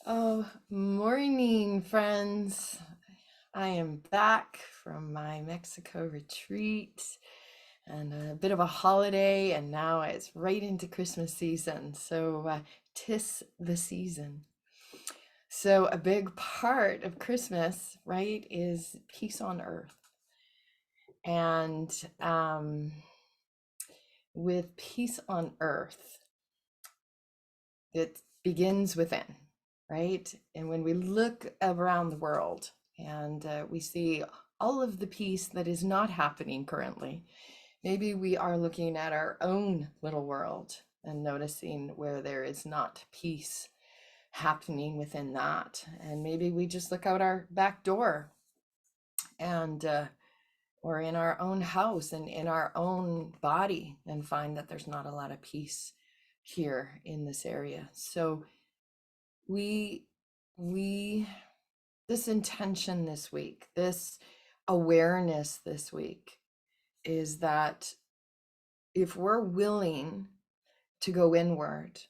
Oh, morning, friends. I am back from my Mexico retreat and a bit of a holiday, and now it's right into Christmas season. So, 'tis the season. So, a big part of Christmas, right, is peace on earth. And with peace on earth, it begins within, right? And when we look around the world and we see all of the peace that is not happening currently, maybe we are looking at our own little world and noticing where there is not peace happening within that. And maybe we just look out our back door and or in our own house and in our own body and find that there's not a lot of peace here in this area. So we we this intention this week, this awareness this week, is that if we're willing to go inward,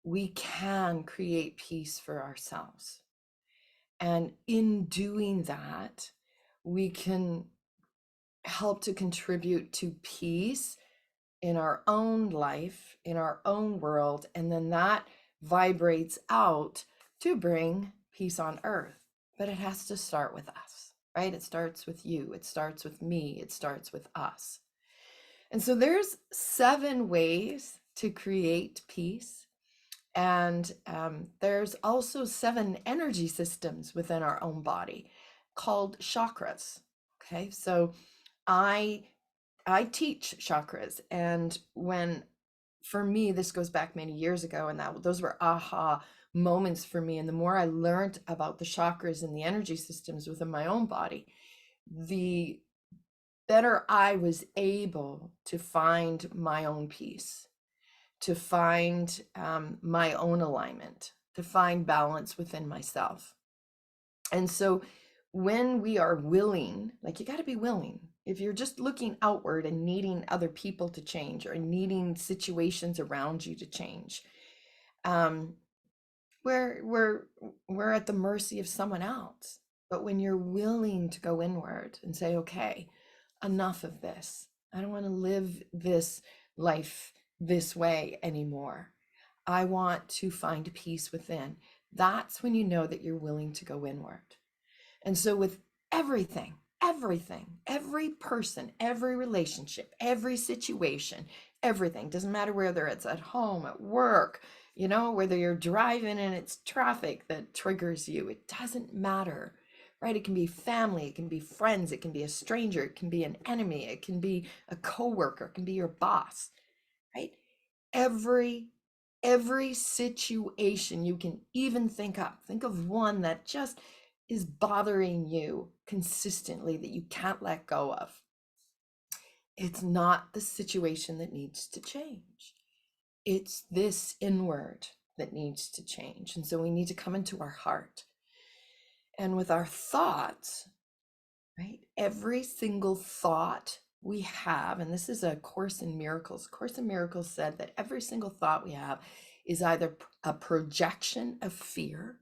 we can create peace for ourselves, and in doing that we can help to contribute to peace in our own life, in our own world, and then that vibrates out to bring peace on earth. But it has to start with us, right? It starts with you, it starts with me, it starts with us. And so there's 7 ways to create peace. And there's also 7 energy systems within our own body called chakras. Okay, so I I teach chakras, and when for me this goes back many years ago, and that those were aha moments for me. And the more I learned about the chakras and the energy systems within my own body, the better I was able to find my own peace, to find my own alignment, to find balance within myself. And so when we are willing, like you got to be willing. If you're just looking outward and needing other people to change or needing situations around you to change, um, we're at the mercy of someone else. But when you're willing to go inward and say, okay, enough of this. I don't want to live this life this way anymore. I want to find peace within. That's when you know that you're willing to go inward. And so, with everything, every person, every relationship, every situation, everything, doesn't matter whether it's at home, at work, whether you're driving and it's traffic that triggers you, it doesn't matter, right? It can be family, it can be friends, it can be a stranger, it can be an enemy, it can be a coworker, it can be your boss, right? Every every situation you can even think of one that just is bothering you consistently that you can't let go of. It's not the situation that needs to change. It's this inward that needs to change. And so we need to come into our heart. And with our thoughts, right? Every single thought we have, and this is a Course in Miracles. Course in Miracles said that every single thought we have is either a projection of fear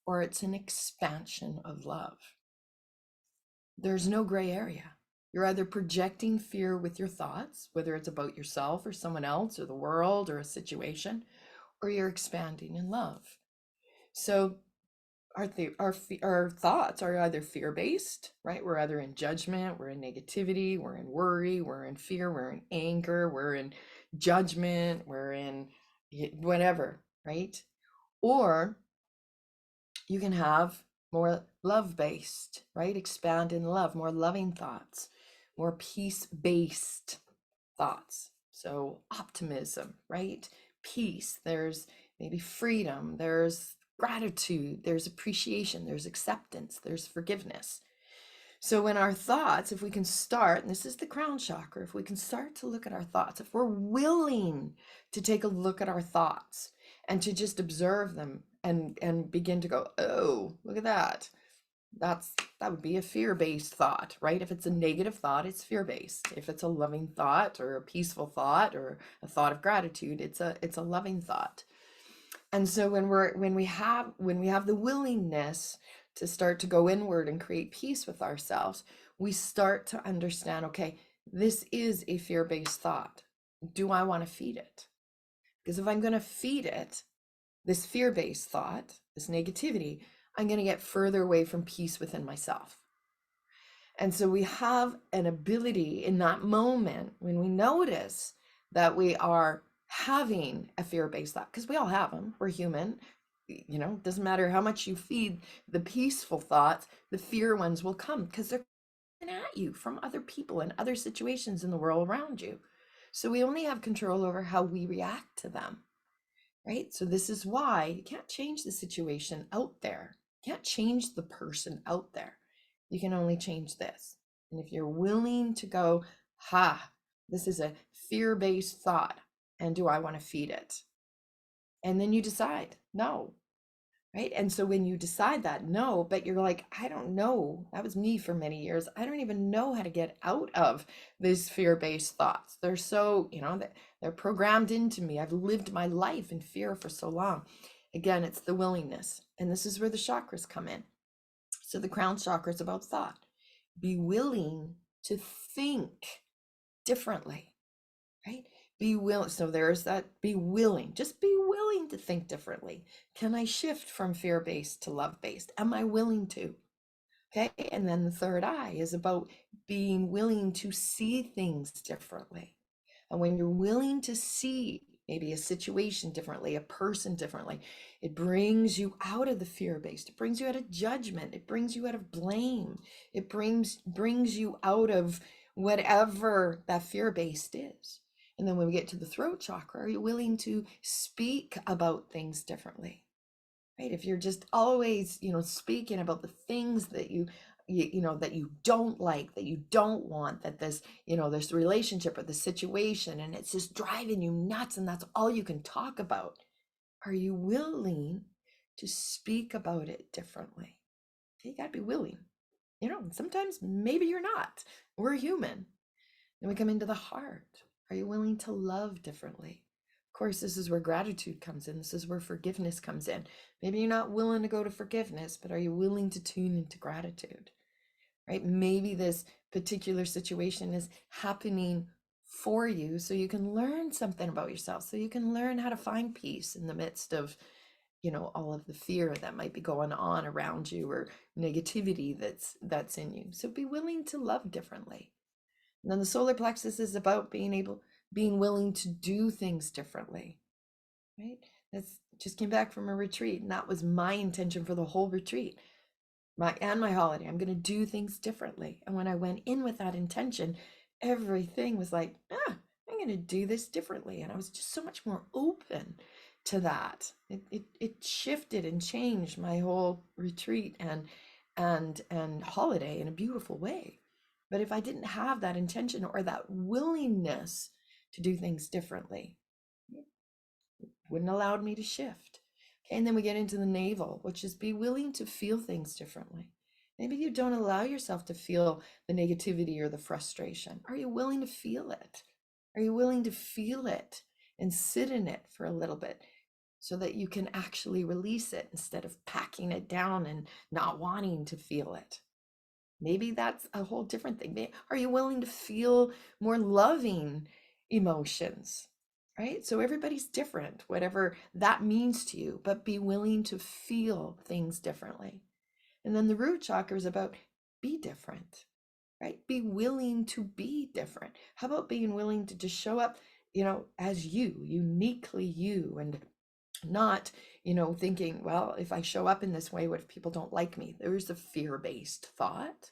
or it's an expansion of love. There's no gray area. You're either projecting fear with your thoughts, whether it's about yourself or someone else or the world or a situation, or you're expanding in love. So our thoughts are either fear-based, right? We're either in judgment, we're in negativity, we're in worry, we're in fear, we're in anger, we're in judgment, we're in whatever, right? Or you can have more love-based, right? Expand in love, more loving thoughts, more peace-based thoughts. So optimism, right? Peace, there's maybe freedom, there's gratitude, there's appreciation, there's acceptance, there's forgiveness. So in our thoughts, if we can start, and this is the crown chakra, if we can start to look at our thoughts, if we're willing to take a look at our thoughts and to just observe them and begin to go, oh, look at that. That would be a fear-based thought, right? If it's a negative thought, it's fear-based. If it's a loving thought or a peaceful thought or a thought of gratitude, it's a loving thought. And so when we have the willingness to start to go inward and create peace with ourselves, we start to understand, okay, this is a fear-based thought. Do I want to feed it? Because if I'm going to feed it, this fear-based thought, this negativity, I'm going to get further away from peace within myself. And so we have an ability in that moment when we notice that we are having a fear-based thought, because we all have them, we're human. You know, it doesn't matter how much you feed the peaceful thoughts, the fear ones will come because they're coming at you from other people and other situations in the world around you. So we only have control over how we react to them, right? So this is why you can't change the situation out there. You can't change the person out there. You can only change this. And if you're willing to go, this is a fear-based thought, and do I want to feed it? And then you decide, no, right? And so when you decide that, no, but you're like, I don't know, that was me for many years. I don't even know how to get out of these fear-based thoughts. They're so, they're programmed into me. I've lived my life in fear for so long. Again, it's the willingness. And this is where the chakras come in. So the crown chakra is about thought. Be willing to think differently, right? Be willing. So there's that, be willing, just be willing to think differently. Can I shift from fear-based to love-based? Am I willing to? Okay. And then the third eye is about being willing to see things differently. And when you're willing to see maybe a situation differently, a person differently, it brings you out of the fear-based. It brings you out of judgment. It brings you out of blame. It brings you out of whatever that fear-based is. And then when we get to the throat chakra, are you willing to speak about things differently? Right? If you're just always, speaking about the things that that you don't like, that you don't want, that this relationship or the situation, and it's just driving you nuts, and that's all you can talk about. Are you willing to speak about it differently? Okay, you got to be willing. Sometimes maybe you're not. We're human. Then we come into the heart. Are you willing to love differently? Of course, this is where gratitude comes in. This is where forgiveness comes in. Maybe you're not willing to go to forgiveness, but are you willing to tune into gratitude? Right? Maybe this particular situation is happening for you so you can learn something about yourself, so you can learn how to find peace in the midst of all of the fear that might be going on around you, or negativity that's in you. So be willing to love differently. And then the solar plexus is about being willing to do things differently, right? That's just came back from a retreat, and that was my intention for the whole retreat, my holiday. I'm going to do things differently. And when I went in with that intention, everything was like, I'm going to do this differently. And I was just so much more open to that. It shifted and changed my whole retreat and holiday in a beautiful way. But if I didn't have that intention or that willingness to do things differently, it wouldn't allowed me to shift. Okay, and then we get into the navel, which is be willing to feel things differently. Maybe you don't allow yourself to feel the negativity or the frustration. Are you willing to feel it? Are you willing to feel it and sit in it for a little bit so that you can actually release it instead of packing it down and not wanting to feel it? Maybe that's a whole different thing. Are you willing to feel more loving emotions? Right? So everybody's different, whatever that means to you, but be willing to feel things differently. And then the root chakra is about be different, right? Be willing to be different. How about being willing to just show up, as you, uniquely you, and not, thinking, well, if I show up in this way, what if people don't like me? There's a fear-based thought.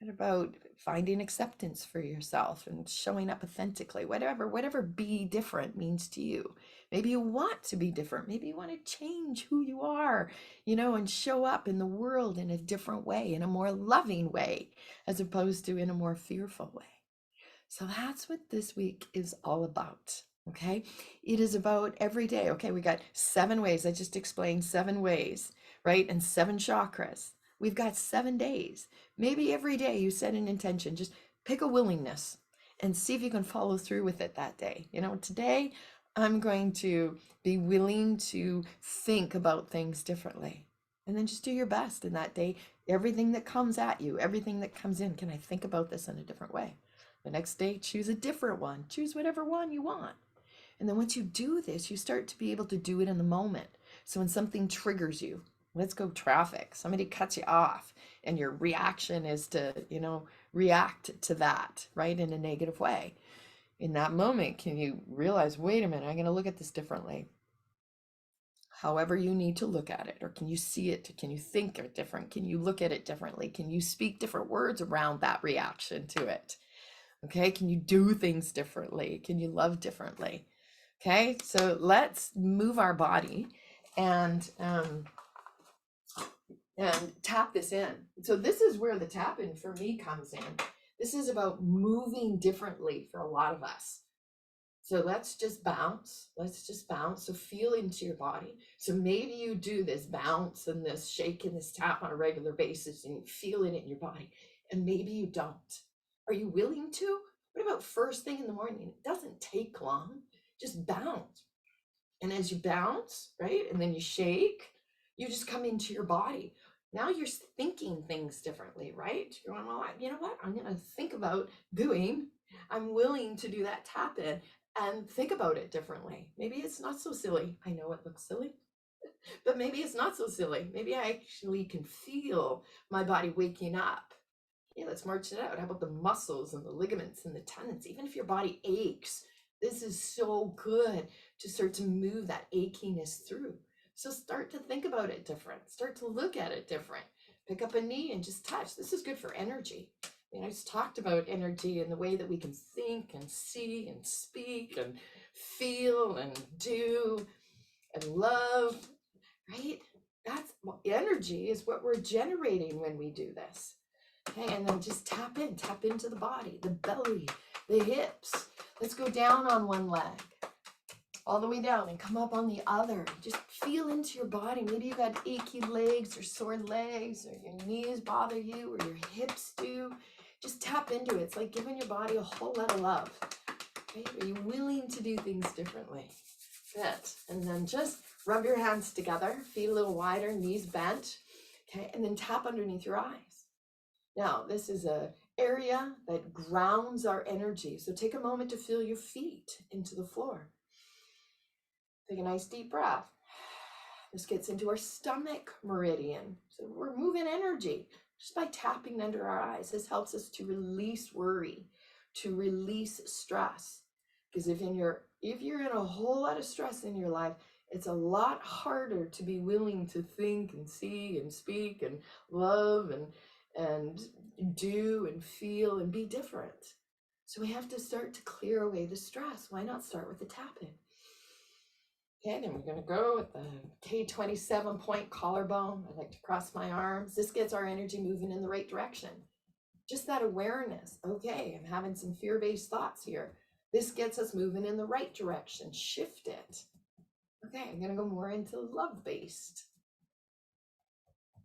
And about finding acceptance for yourself and showing up authentically, whatever be different means to you. Maybe you want to be different. Maybe you want to change who you are, and show up in the world in a different way, in a more loving way, as opposed to in a more fearful way. So that's what this week is all about. Okay. It is about every day. Okay. We got 7 ways. I just explained 7 ways, right? And 7 chakras. We've got 7 days. Maybe every day you set an intention, just pick a willingness and see if you can follow through with it that day. Today I'm going to be willing to think about things differently. And then just do your best in that day. Everything that comes at you, everything that comes in, can I think about this in a different way? The next day, choose a different one. Choose whatever one you want. And then once you do this, you start to be able to do it in the moment. So when something triggers you, let's go traffic, somebody cuts you off, and your reaction is to, react to that, right, in a negative way. In that moment, can you realize, wait a minute, I'm going to look at this differently? However you need to look at it, or can you see it? Can you think it different? Can you look at it differently? Can you speak different words around that reaction to it? Okay, can you do things differently? Can you love differently? Okay, so let's move our body and tap this in. So this is where the tap in for me comes in. This is about moving differently for a lot of us. So let's just bounce. Let's just bounce. So feel into your body. So maybe you do this bounce and this shake and this tap on a regular basis and you feel it in your body. And maybe you don't. Are you willing to? What about first thing in the morning? It doesn't take long. Just bounce. And as you bounce, right? And then you shake, you just come into your body. Now you're thinking things differently, right? You're going, well, you know what? I'm going to think about doing, I'm willing to do that tap in and think about it differently. Maybe it's not so silly. I know it looks silly, but maybe it's not so silly. Maybe I actually can feel my body waking up. Yeah, let's march it out. How about the muscles and the ligaments and the tendons? Even if your body aches, this is so good to start to move that achiness through. So start to think about it different. Start to look at it different. Pick up a knee and just touch. This is good for energy. I just talked about energy and the way that we can think and see and speak and feel and do and love, right? That's energy is what we're generating when we do this. Okay, and then just tap into the body, the belly, the hips. Let's go down on one leg, all the way down and come up on the other. Just feel into your body. Maybe you got achy legs or sore legs, or your knees bother you, or your hips do. Just tap into it. It's like giving your body a whole lot of love. Okay? Are you willing to do things differently? Good. And then just rub your hands together, feet a little wider, knees bent. Okay, and then tap underneath your eyes. Now, this is an area that grounds our energy. So take a moment to feel your feet into the floor. Take a nice deep breath. This gets into our stomach meridian. So we're moving energy just by tapping under our eyes. This helps us to release worry, to release stress. Because if you're in a whole lot of stress in your life, it's a lot harder to be willing to think and see and speak and love and do and feel and be different. So we have to start to clear away the stress. Why not start with the tapping? Okay, then we're going to go with the K27 point collarbone. I like to cross my arms. This gets our energy moving in the right direction. Just that awareness. Okay, I'm having some fear-based thoughts here. This gets us moving in the right direction. Shift it. Okay, I'm going to go more into love-based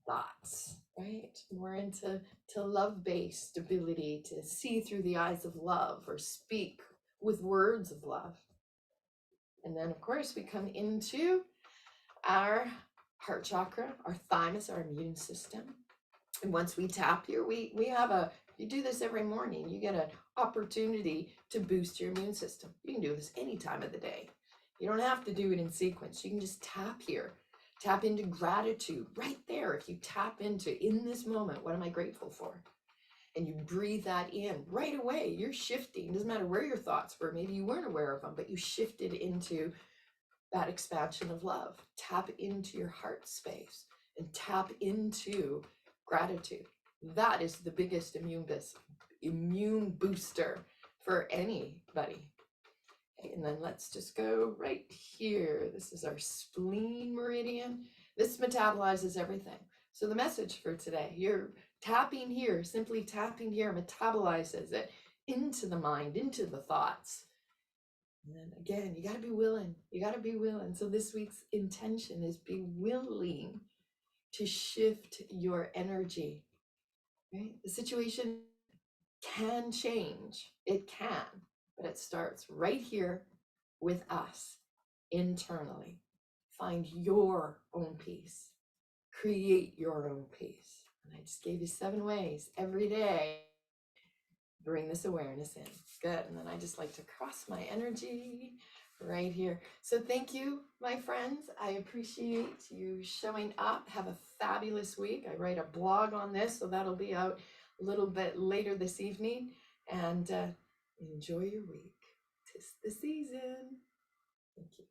thoughts, right? More into love-based ability to see through the eyes of love or speak with words of love. And then, of course, we come into our heart chakra, our thymus, our immune system. And once we tap here, we have you do this every morning, you get an opportunity to boost your immune system. You can do this any time of the day. You don't have to do it in sequence. You can just tap here. Tap into gratitude right there. If you tap into, in this moment, what am I grateful for? And you breathe that in right away. You're shifting. It doesn't matter where your thoughts were. Maybe you weren't aware of them, but you shifted into that expansion of love. Tap into your heart space and tap into gratitude. That is the biggest immune booster for anybody. Okay, and then let's just go right here. This is our spleen meridian. This metabolizes everything. So the message for today, you're tapping here, simply tapping here metabolizes it into the mind, into the thoughts. And then again, you got to be willing. You got to be willing. So this week's intention is be willing to shift your energy. Right? The situation can change. It can, but it starts right here with us. internally. Find your own peace. Create your own peace. And I just gave you 7 ways every day. Bring this awareness in. Good. And then I just like to cross my energy right here. So thank you, my friends. I appreciate you showing up. Have a fabulous week. I write a blog on this, so that'll be out a little bit later this evening. And enjoy your week. 'Tis the season. Thank you.